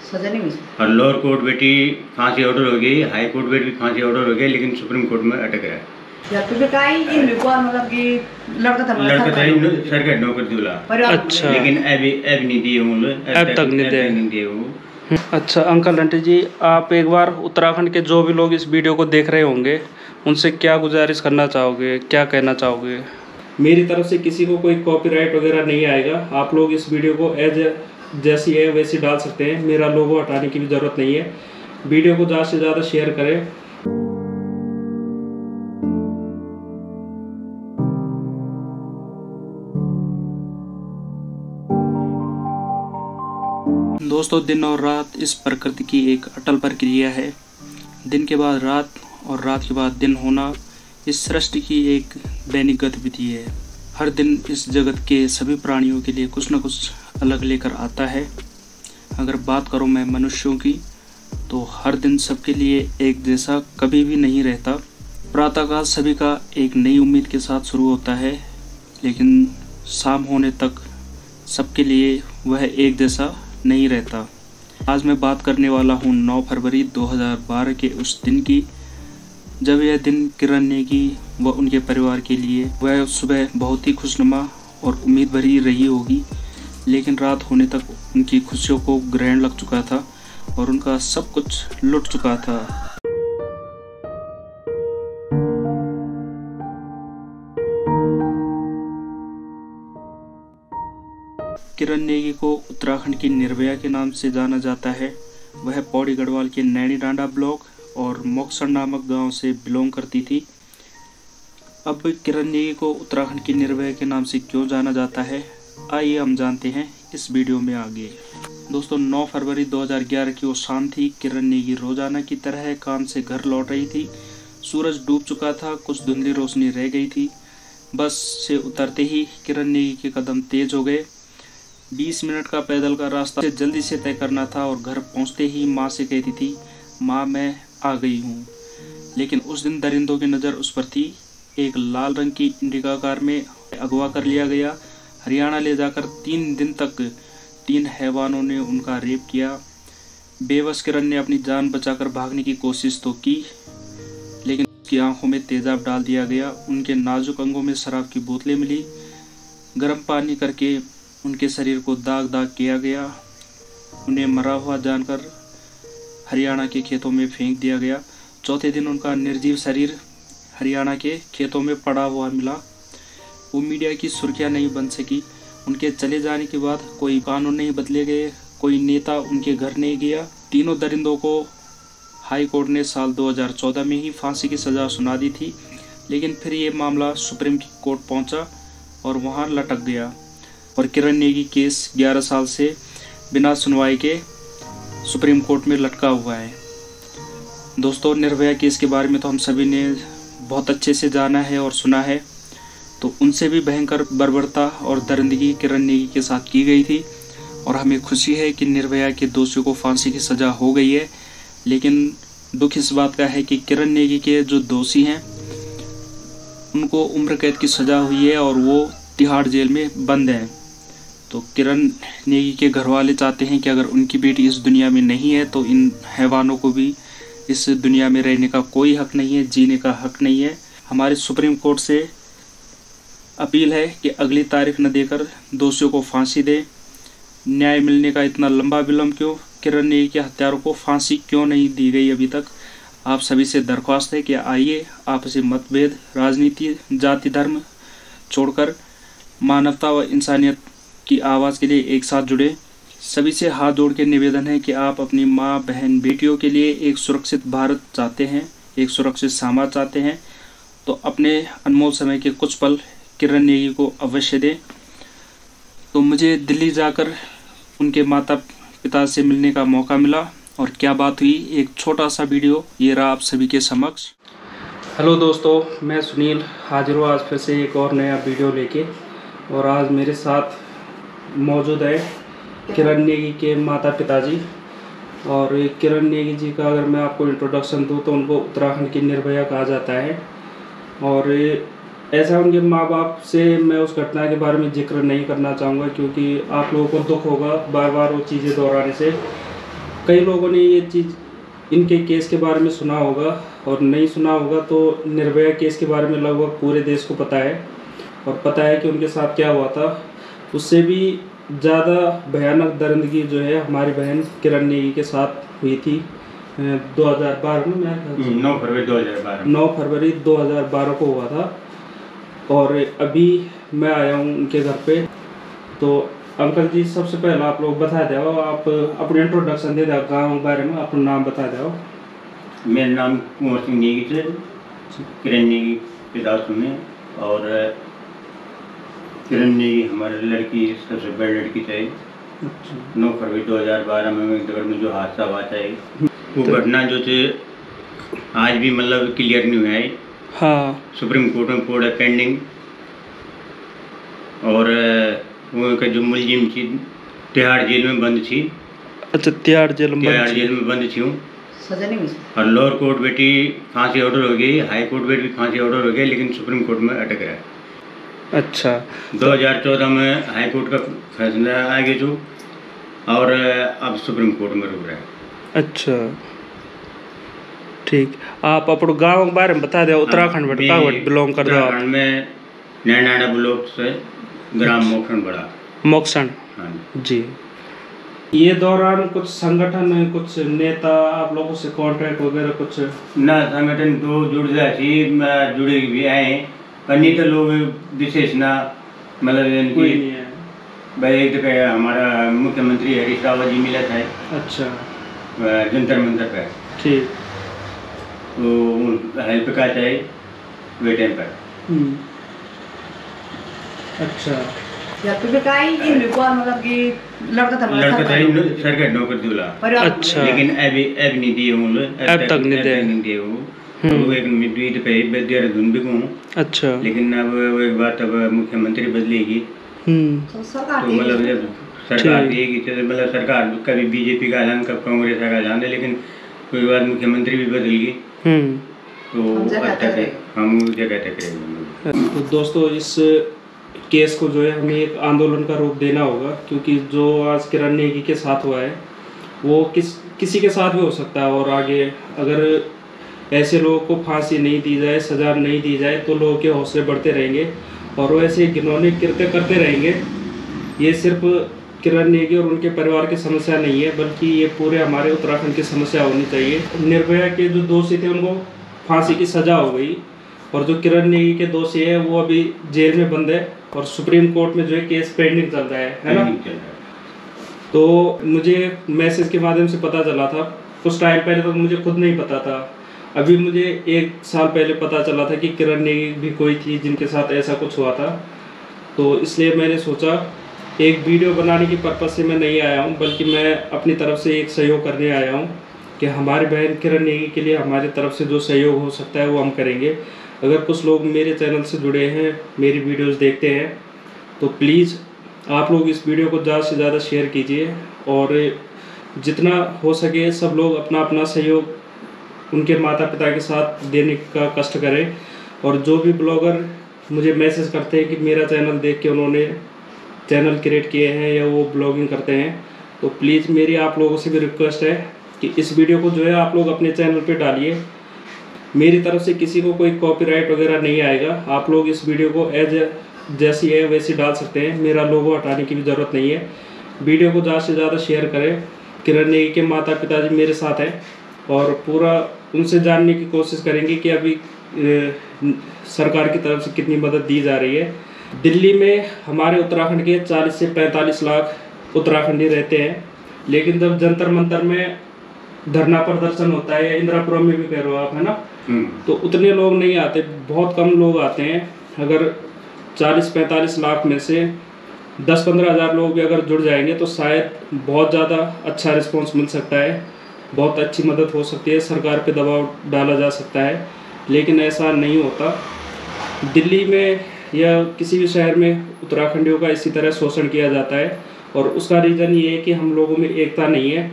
सजा नहीं मिली। और लोअर कोर्ट बेटी फांसी ऑर्डर हो गई, हाई कोर्ट बेटी भी फांसी ऑर्डर हो गया, लेकिन सुप्रीम कोर्ट में अटक रहा है। या तो फिर काई इन बिल्कुल मतलब कि लड़का था सरकारी नौकरी दूल्हा। अच्छा, लेकिन अभी नहीं दिए हूँ, अब तक नहीं दिए हूँ। अच्छा अंकल आंटी जी, आप एक बार उत्तराखंड के जो भी लोग इस वीडियो को देख रहे होंगे उनसे क्या गुजारिश करना चाहोगे, क्या कहना चाहोगे? मेरी तरफ से किसी को कोई कॉपीराइट वगैरह नहीं आएगा। आप लोग इस वीडियो को जैसी है वैसी डाल सकते हैं, मेरा लोगो हटाने की भी ज़रूरत नहीं है। वीडियो को ज़्यादा से ज़्यादा शेयर करें। दोस्तों, दिन और रात इस प्रकृति की एक अटल प्रक्रिया है। दिन के बाद रात और रात के बाद दिन होना इस सृष्टि की एक दैनिक गतिविधि है। हर दिन इस जगत के सभी प्राणियों के लिए कुछ न कुछ अलग लेकर आता है। अगर बात करूं मैं मनुष्यों की, तो हर दिन सबके लिए एक जैसा कभी भी नहीं रहता। प्रातःकाल सभी का एक नई उम्मीद के साथ शुरू होता है, लेकिन शाम होने तक सबके लिए वह एक जैसा नहीं रहता। आज मैं बात करने वाला हूँ 9 फरवरी 2012 के उस दिन की, जब यह दिन किरण नेगी व उनके परिवार के लिए वह सुबह बहुत ही खुशनुमा और उम्मीद भरी रही होगी, लेकिन रात होने तक उनकी खुशियों को ग्रहण लग चुका था और उनका सब कुछ लुट चुका था। किरण नेगी को उत्तराखंड की निर्भया के नाम से जाना जाता है। वह पौड़ी गढ़वाल के नैनी डांडा ब्लॉक और मोक्सर नामक गांव से बिलोंग करती थी। अब किरण नेगी को उत्तराखंड की निर्भया के नाम से क्यों जाना जाता है, आइए हम जानते हैं इस वीडियो में आगे। दोस्तों, 9 फरवरी 2011 की वो शाम थी। किरण नेगी रोजाना की तरह काम से घर लौट रही थी। सूरज डूब चुका था, कुछ धुंधली रोशनी रह गई थी। बस से उतरते ही किरण नेगी के कदम तेज हो गए। 20 मिनट का पैदल का रास्ता जल्दी से तय करना था और घर पहुंचते ही माँ से कहती थी, माँ मैं आ गई हूँ। लेकिन उस दिन दरिंदों की नज़र उस पर थी। एक लाल रंग की इंडिका कार में अगवा कर लिया गया। हरियाणा ले जाकर 3 दिन तक 3 हैवानों ने उनका रेप किया। बेबस किरण ने अपनी जान बचाकर भागने की कोशिश तो की, लेकिन उसकी आंखों में तेजाब डाल दिया गया। उनके नाजुक अंगों में शराब की बोतलें मिली। गर्म पानी करके उनके शरीर को दाग दाग किया गया। उन्हें मरा हुआ जानकर हरियाणा के खेतों में फेंक दिया गया। चौथे दिन उनका निर्जीव शरीर हरियाणा के खेतों में पड़ा हुआ मिला। वो मीडिया की सुर्खियां नहीं बन सकी। उनके चले जाने के बाद कोई कानून नहीं बदले गए, कोई नेता उनके घर नहीं गया। तीनों दरिंदों को हाई कोर्ट ने साल 2014 में ही फांसी की सज़ा सुना दी थी, लेकिन फिर ये मामला सुप्रीम कोर्ट पहुंचा और वहां लटक गया और किरण नेगी केस 11 साल से बिना सुनवाई के सुप्रीम कोर्ट में लटका हुआ है। दोस्तों, निर्भया केस के बारे में तो हम सभी ने बहुत अच्छे से जाना है और सुना है। तो उनसे भी भयंकर बर्बरता और दरिंदगी किरण नेगी के साथ की गई थी और हमें खुशी है कि निर्भया के दोषियों को फांसी की सज़ा हो गई है। लेकिन दुख इस बात का है कि किरण नेगी के जो दोषी हैं उनको उम्र कैद की सज़ा हुई है और वो तिहाड़ जेल में बंद हैं। तो किरण नेगी के घर वाले चाहते हैं कि अगर उनकी बेटी इस दुनिया में नहीं है तो इन हैवानों को भी इस दुनिया में रहने का कोई हक नहीं है, जीने का हक नहीं है। हमारे सुप्रीम कोर्ट से अपील है कि अगली तारीख न देकर दोषियों को फांसी दे। न्याय मिलने का इतना लंबा विलंब क्यों? किरण नेगी के हत्यारों को फांसी क्यों नहीं दी गई अभी तक? आप सभी से दरख्वास्त है कि आइए आपसी मतभेद, राजनीति, जाति, धर्म छोड़कर मानवता व इंसानियत की आवाज़ के लिए एक साथ जुड़े। सभी से हाथ जोड़ के निवेदन है कि आप अपनी माँ, बहन, बेटियों के लिए एक सुरक्षित भारत चाहते हैं, एक सुरक्षित समाज चाहते हैं, तो अपने अनमोल समय के कुछ पल किरण नेगी को अवश्य दें। तो मुझे दिल्ली जाकर उनके माता पिता से मिलने का मौका मिला और क्या बात हुई, एक छोटा सा वीडियो ये रहा आप सभी के समक्ष। हेलो दोस्तों, मैं सुनील हाजिर हूँ आज फिर से एक और नया वीडियो लेके। और आज मेरे साथ मौजूद है किरण नेगी के माता पिताजी। और किरण नेगी जी का अगर मैं आपको इंट्रोडक्शन दूं तो उनको उत्तराखंड की निर्भया कहा जाता है। और ऐसा उनके माँ बाप से मैं उस घटना के बारे में जिक्र नहीं करना चाहूँगा, क्योंकि आप लोगों को दुख होगा बार बार वो चीज़ें दोहराने से। कई लोगों ने ये चीज़ इनके केस के बारे में सुना होगा, और नहीं सुना होगा तो निर्भया केस के बारे में लगभग पूरे देश को पता है, और पता है कि उनके साथ क्या हुआ था। उससे भी ज़्यादा भयानक दरिंदगी जो है हमारी बहन किरण नेगी के साथ हुई थी 2012 में, 9 फरवरी 2012 को हुआ था। और अभी मैं आया हूँ उनके घर पे। तो अंकल जी, सबसे पहले आप लोग बता दो, आप अपने इंट्रोडक्शन दे दो गाँव के बारे में, अपना नाम बता दो। मेरा नाम कुंवर सिंह नेगी से, किरण नेगी पिता सुने, और किरण नेगी हमारी लड़की सबसे बड़ी लड़की चाहिए। 9 फरवरी 2012 में मेरे में जो हादसा हुआ चाहिए, वो घटना जो थे आज भी मतलब क्लियर नहीं हुआ है। हाँ, सुप्रीम कोर्ट में पड़ा पेंडिंग, और वो का जो मुलजिम थी तिहाड़ जेल में बंद थी। अच्छा, तिहाड़ जेल में बंद थी। सजा नहीं हुई। और लोअर कोर्ट बेटी फांसी ऑर्डर हो गई, हाई कोर्ट बेटी भी फांसी ऑर्डर हो गया, लेकिन सुप्रीम कोर्ट में अटक रहा है। अच्छा, 2014 में हाई कोर्ट का फैसला आ गया जो, और अब सुप्रीम कोर्ट में रुक रहा है। अच्छा, ठीक। आप अपने गांव के बारे में बता दो। उत्तराखंड में बिलोंग कर दो आप? उत्तराखंड में नैनाडा ब्लॉक से ग्राम मोक्षण बड़ा मोक्षण। हाँ जी। ये दौरान कुछ संगठन, कुछ नेता आप लोगों से कांटेक्ट वगैरह कुछ? ना, संगठन तो जुड़ जाए थी, जुड़े भी आए, पर नहीं तो लोग विशेष ना, मतलब कोई नहीं है भाई। एक तो हमारा मुख्यमंत्री हरीश रावत जी मिला था। अच्छा, जंतर मंतर पे। ठीक। तो हेल्प का चाहिए वे टाइम पर। अच्छा, मतलब कि लड़का था सरकारी नौकरी दिला। अच्छा, लेकिन अभी नहीं दिए हूँ, अब तक नहीं दिए हूँ। वो एक मिड पे देहरादून भी हूँ। अच्छा, लेकिन अब वो एक बात, अब मुख्यमंत्री बदलेगी तो मतलब जब सरकार देगी तो मतलब सरकार कभी बीजेपी का ऐलान, कब कांग्रेस का ऐलान है, लेकिन कोई बात मुख्यमंत्री भी बदलेगी तो हम जगह तक रहेंगे। तो दोस्तों, इस केस को जो है हमें एक आंदोलन का रूप देना होगा, क्योंकि जो आज किरण नेगी के साथ हुआ है वो किसी के साथ भी हो सकता है। और आगे अगर ऐसे लोगों को फांसी नहीं दी जाए, सज़ा नहीं दी जाए, तो लोगों के हौसले बढ़ते रहेंगे और वो ऐसे घिनौने कृत्य करते रहेंगे। ये सिर्फ किरण नेगी और उनके परिवार की समस्या नहीं है, बल्कि ये पूरे हमारे उत्तराखंड की समस्या होनी चाहिए। निर्भया के जो दोषी थे उनको फांसी की सज़ा हो गई, और जो किरण नेगी के दोषी है वो अभी जेल में बंद है, और सुप्रीम कोर्ट में जो है केस पेंडिंग चल रहा है ना। तो मुझे मैसेज के माध्यम से पता चला था, कुछ टाइम पहले तो मुझे खुद नहीं पता था। अभी मुझे 1 साल पहले पता चला था कि किरण नेगी भी कोई थी जिनके साथ ऐसा कुछ हुआ था। तो इसलिए मैंने सोचा एक वीडियो बनाने की पर्पज़ से मैं नहीं आया हूँ, बल्कि मैं अपनी तरफ से एक सहयोग करने आया हूँ कि हमारी बहन किरण नेगी के लिए हमारी तरफ से जो सहयोग हो सकता है वो हम करेंगे। अगर कुछ लोग मेरे चैनल से जुड़े हैं, मेरी वीडियोस देखते हैं, तो प्लीज़ आप लोग इस वीडियो को ज़्यादा से ज़्यादा शेयर कीजिए, और जितना हो सके सब लोग अपना अपना सहयोग उनके माता पिता के साथ देने का कष्ट करें। और जो भी ब्लॉगर मुझे मैसेज करते हैं कि मेरा चैनल देख के उन्होंने चैनल क्रिएट किए हैं या वो ब्लॉगिंग करते हैं, तो प्लीज़ मेरी आप लोगों से भी रिक्वेस्ट है कि इस वीडियो को जो है आप लोग अपने चैनल पे डालिए। मेरी तरफ से किसी को कोई कॉपीराइट वगैरह नहीं आएगा। आप लोग इस वीडियो को जैसी है वैसी डाल सकते हैं, मेरा लोगो हटाने की भी ज़रूरत नहीं है। वीडियो को ज़्यादा से ज़्यादा शेयर करें। किरण नेगी के माता पिताजी मेरे साथ हैं, और पूरा उनसे जानने की कोशिश करेंगे कि अभी सरकार की तरफ से कितनी मदद दी जा रही है। दिल्ली में हमारे उत्तराखंड के 40 से 45 लाख उत्तराखंडी रहते हैं, लेकिन जब जंतर मंतर में धरना प्रदर्शन होता है, इंदिरापुरम में भी कह रहे हो आप, है ना, तो उतने लोग नहीं आते, बहुत कम लोग आते हैं। अगर 40-45 लाख में से 10-15 हज़ार लोग भी अगर जुड़ जाएंगे तो शायद बहुत ज़्यादा अच्छा रिस्पॉन्स मिल सकता है, बहुत अच्छी मदद हो सकती है, सरकार पे दबाव डाला जा सकता है। लेकिन ऐसा नहीं होता। दिल्ली में या किसी भी शहर में उत्तराखंडियों का इसी तरह शोषण किया जाता है, और उसका रीज़न ये है कि हम लोगों में एकता नहीं है।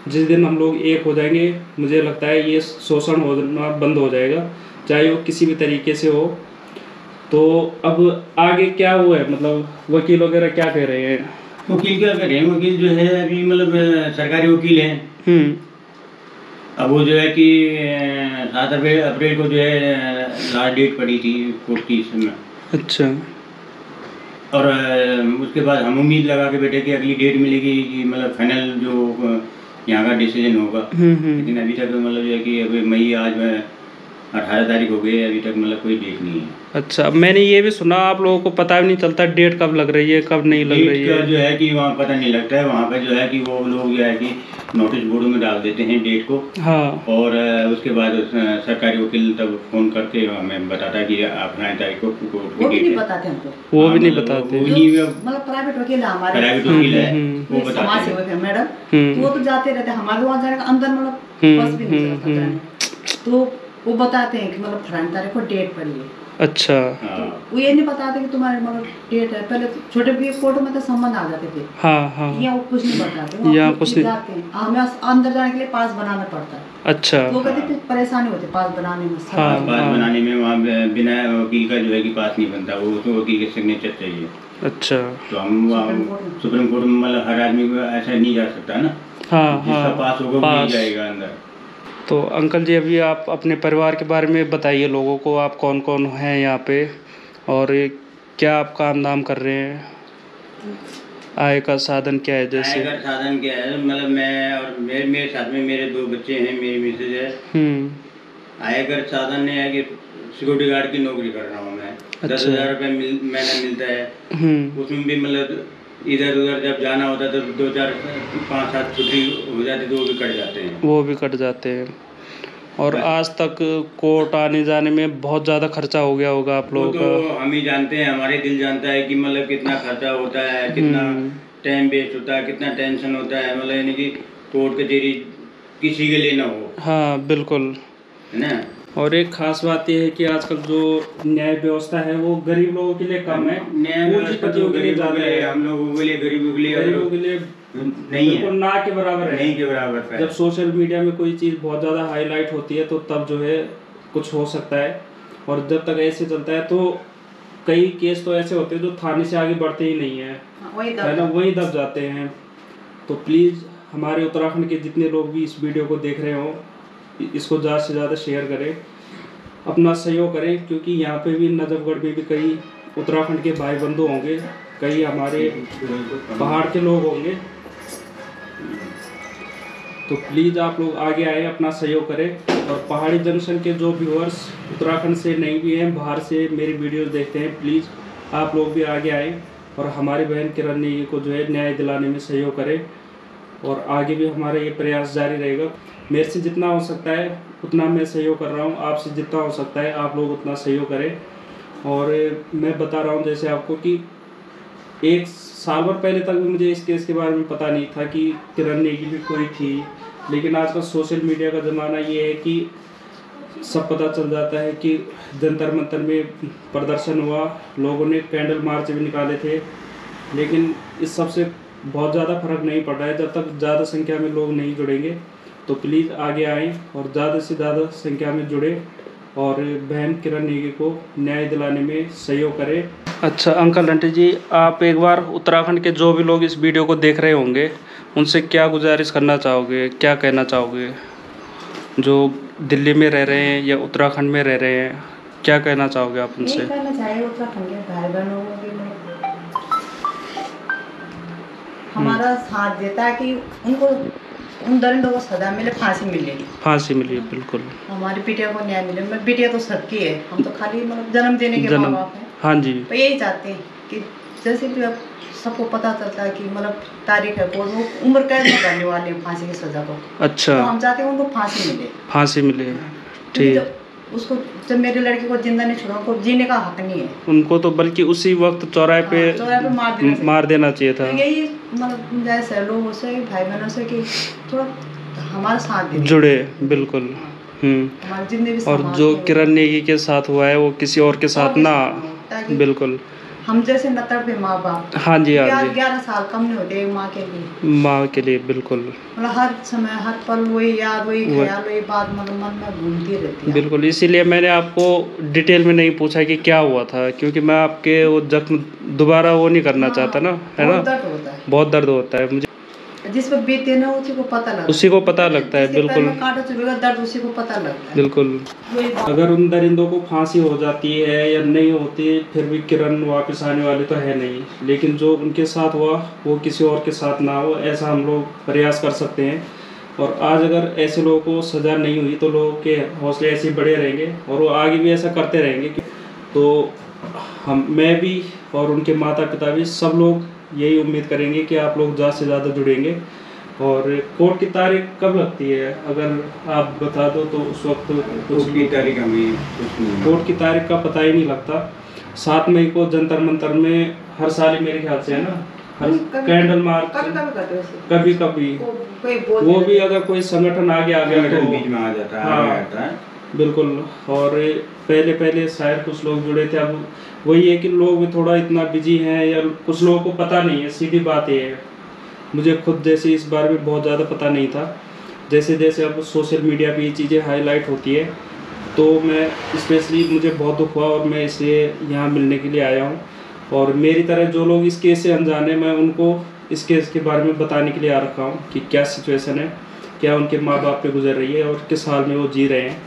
जिस दिन हम लोग एक हो जाएंगे, मुझे लगता है ये शोषण होना बंद हो जाएगा, चाहे वो किसी भी तरीके से हो। तो अब आगे क्या हुआ है, मतलब वकील वगैरह क्या कह रहे हैं? वकील क्या करें, वकील जो है अभी मतलब सरकारी वकील हैं। अब वो जो है कि 7 अप्रैल को जो है लास्ट डेट पड़ी थी कोर्ट की इसमें। अच्छा। और उसके बाद हम उम्मीद लगा के बैठे कि अगली डेट मिलेगी कि मतलब फाइनल जो यहाँ का डिसीजन होगा। लेकिन अभी तक मतलब जो है कि अभी मई आज 18 तारीख हो गई, अभी तक मतलब कोई डेट नहीं है। अच्छा, मैंने ये भी सुना आप लोगों को पता भी नहीं चलता डेट कब लग रही है कब नहीं लग रही है। जो है कि वहाँ पता नहीं लगता है, वहाँ पे जो है कि वो लोग जो है कि नोटिस बोर्ड में डाल देते हैं डेट को। हाँ। और उसके बाद सरकारी वकील तब फोन करके हमें बताता है कि आप 9 तारीख को वो भी नहीं बताते हमको। वो भी नहीं बताते, मतलब प्राइवेट वकील है हमारे, प्राइवेट वकील है वो समाज सेवक है मैडम, वो तो जाते रहते हमारे वहाँ जाने का अंदर मतलब बस भी नहीं चलता जाने, तो वो बताते हैं कि मतलब फलानी तारीख को डेट पड़ी है। अच्छा। तो वो ये नहीं बताते कि तुम्हारे मतलब डेट है। पहले छोटे भी कोर्ट में तो संबंध आ जाते थे। हाँ हाँ। यहाँ वो कुछ नहीं बताते, यहाँ कुछ नहीं जाते हैं, हमें अंदर जाने के लिए पास बनाना पड़ता है। अच्छा। तो कहते परेशानी होती है पास बनाने में। हाँ, पास बनाने में वहाँ बिना वकील का जो है कि पास नहीं बनता, वो तो वकील के सिग्नेचर चाहिए। अच्छा। तो हम सुप्रीम कोर्ट में मतलब हर आदमी को ऐसा नहीं जा सकता ना। हाँ, जिसका पास होगा वो जाएगा अंदर। तो अंकल जी अभी आप अपने परिवार के बारे में बताइए लोगों को, आप कौन कौन हैं यहाँ पे और क्या आप काम धाम कर रहे हैं, आय का साधन क्या है? जैसे आय का साधन क्या है, मतलब मैं और मेरे साथ में मेरे 2 बच्चे हैं, मेरी मिसेज है। आय का साधन है कि सिक्योरिटी गार्ड की नौकरी कर रहा हूँ मैं। 10,000 रुपये महीना मिलता है। उसमें भी मतलब इधर उधर जब जाना होता है तो 2 4 5 7 छुट्टी हो जाती तो वो भी कट जाते हैं। वो भी कट जाते हैं। और आज तक कोर्ट आने जाने में बहुत ज़्यादा खर्चा हो गया होगा आप लोगों का। तो हम ही जानते हैं, हमारे दिल जानता है कि मतलब कितना खर्चा होता है, कितना टाइम वेस्ट होता है, कितना टेंशन होता है, मतलब यानी कि कोर्ट कचहरी किसी के लिए ना हो। हाँ बिल्कुल, है ना। और एक खास बात यह है कि आजकल जो न्याय व्यवस्था है वो गरीब लोगों के लिए कम है, पूंजीपतियों के लिए ज़्यादा है। हम लोगों के लिए गरीबों के लिए नहीं है, ना के बराबर है, नहीं के बराबर है। जब सोशल मीडिया में कोई चीज़ बहुत ज़्यादा हाईलाइट होती है तो तब जो है कुछ हो सकता है, और जब तक ऐसे चलता है तो कई केस तो ऐसे होते हैं जो थाने से आगे बढ़ते ही नहीं है, है ना, वही दब जाते हैं। तो प्लीज़ हमारे उत्तराखंड के जितने लोग भी इस वीडियो को देख रहे हो, इसको ज़्यादा से ज़्यादा शेयर करें, अपना सहयोग करें, क्योंकि यहाँ पे भी नजफगढ़ में भी कई उत्तराखंड के भाई बंधु होंगे, कई हमारे पहाड़ के लोग होंगे। तो प्लीज़ आप लोग आगे आए, अपना सहयोग करें। और पहाड़ी जंक्शन के जो व्यूअर्स उत्तराखंड से नहीं भी हैं, बाहर से मेरी वीडियोस देखते हैं, प्लीज़ आप लोग भी आगे आए और हमारी बहन किरण नेगी को जो है न्याय दिलाने में सहयोग करें। और आगे भी हमारा ये प्रयास जारी रहेगा। मेरे से जितना हो सकता है उतना मैं सहयोग कर रहा हूँ, आपसे जितना हो सकता है आप लोग उतना सहयोग करें। और मैं बता रहा हूँ जैसे आपको कि 1 साल भर पहले तक भी मुझे इस केस के बारे में पता नहीं था कि किरण नेगी भी कोई थी, लेकिन आजकल सोशल मीडिया का ज़माना ये है कि सब पता चल जाता है कि जंतर मंतर में प्रदर्शन हुआ, लोगों ने कैंडल मार्च भी निकाले थे, लेकिन इस सब से बहुत ज़्यादा फर्क नहीं पड़ रहा है। जब तक ज़्यादा संख्या में लोग नहीं जुड़ेंगे तो प्लीज़ आगे आएँ और ज़्यादा से ज़्यादा संख्या में जुड़े और बहन किरण नेगी को न्याय दिलाने में सहयोग करें। अच्छा अंकल आंटी जी, आप एक बार उत्तराखंड के जो भी लोग इस वीडियो को देख रहे होंगे उनसे क्या गुजारिश करना चाहोगे, क्या कहना चाहोगे, जो दिल्ली में रह रहे हैं या उत्तराखंड में रह रहे हैं, क्या कहना चाहोगे आप उनसे? कहना चाहिए उत्तराखंड के भाई बहनों को हमारा साथ देता है कि उनको उन दरिंदों को सजा मिले, फांसी मिलेगी, फांसी मिले, बिल्कुल हमारी बिटिया को न्याय मिले। बिटिया तो सबकी है, हम तो खाली मतलब जन्म देने के माँ बाप हैं। हाँ जी, तो यही चाहते हैं कि जैसे भी अब सबको पता चलता है कि मतलब तारीख है कोर्ट, वो उम्र कैद में करने वाले हैं फांसी की सजा को। अच्छा, तो हम चाहते हैं उनको फांसी मिले, फांसी मिले। ठीक, उसको जब मेरे लड़के को जिंदा नहीं छोड़ा, उनको जीने का हक नहीं है उनको, तो बल्कि उसी वक्त चौराहे पे मार देना चाहिए था। तो यही मतलब जैसे लोगों से, भाई बहनों से कि थोड़ा हमारा साथ जुड़े, बिल्कुल। और जो किरण नेगी के साथ हुआ है वो किसी और के साथ ना, बिल्कुल हम जैसे न तड़पे माँ बाप। हाँ जी, हाँ जी। 11 साल कम नहीं होते माँ के लिए। माँ के लिए बिल्कुल, मतलब हर समय हर पल वही याद, वही ख्याल, वही बात मतलब मन में घूमती रहती है। बिल्कुल, इसीलिए मैंने आपको डिटेल में नहीं पूछा कि क्या हुआ था, क्योंकि मैं आपके वो जख्म दोबारा वो नहीं करना चाहता ना, है ना। बहुत दर्द होता है, बहुत दर्द होता है। मुझे जिस पर बीते ना उसी को पता लगता है। उसी को पता लगता है, बिल्कुल कांटा चुभेगा दर्द उसी को पता लगता है। बिल्कुल। अगर उन दरिंदों को फांसी हो जाती है या नहीं होती, फिर भी किरण वापस आने वाली तो है नहीं, लेकिन जो उनके साथ हुआ वो किसी और के साथ ना हो, ऐसा हम लोग प्रयास कर सकते हैं। और आज अगर ऐसे लोगों को सज़ा नहीं हुई तो लोगों के हौसले ऐसे बढ़े रहेंगे और वो आगे भी ऐसा करते रहेंगे। तो मैं भी और उनके माता पिता भी, सब लोग यही उम्मीद करेंगे कि आप लोग ज़्यादा से ज़्यादा जुड़ेंगे। और कोर्ट की तारीख कब लगती है अगर आप बता दो तो उस वक्त कोर्ट की तारीख हमें कोर्ट की तारीख का पता ही नहीं लगता। 7 मई को जंतर मंतर में हर साल मेरे ख्याल से, है ना, हर कैंडल मार्च कभी कभी वो भी अगर कोई संगठन आगे आ गया तो बीच में आ जाता है। बिल्कुल। और पहले शायद कुछ लोग जुड़े थे, अब वही है कि लोग भी थोड़ा इतना बिजी हैं या कुछ लोगों को पता नहीं है, सीधी बात ये है। मुझे खुद जैसे इस बारे में बहुत ज़्यादा पता नहीं था। जैसे जैसे अब सोशल मीडिया पे ये चीज़ें हाईलाइट होती है तो मैं स्पेशली मुझे बहुत दुख हुआ और मैं इसलिए यहाँ मिलने के लिए आया हूँ। और मेरी तरह जो लोग इस केस से अनजान हैं, मैं उनको इस केस के बारे में बताने के लिए आ रखा हूँ कि क्या सिचुएशन है, क्या उनके माँ बाप पे गुजर रही है और किस हाल में वो जी रहे हैं।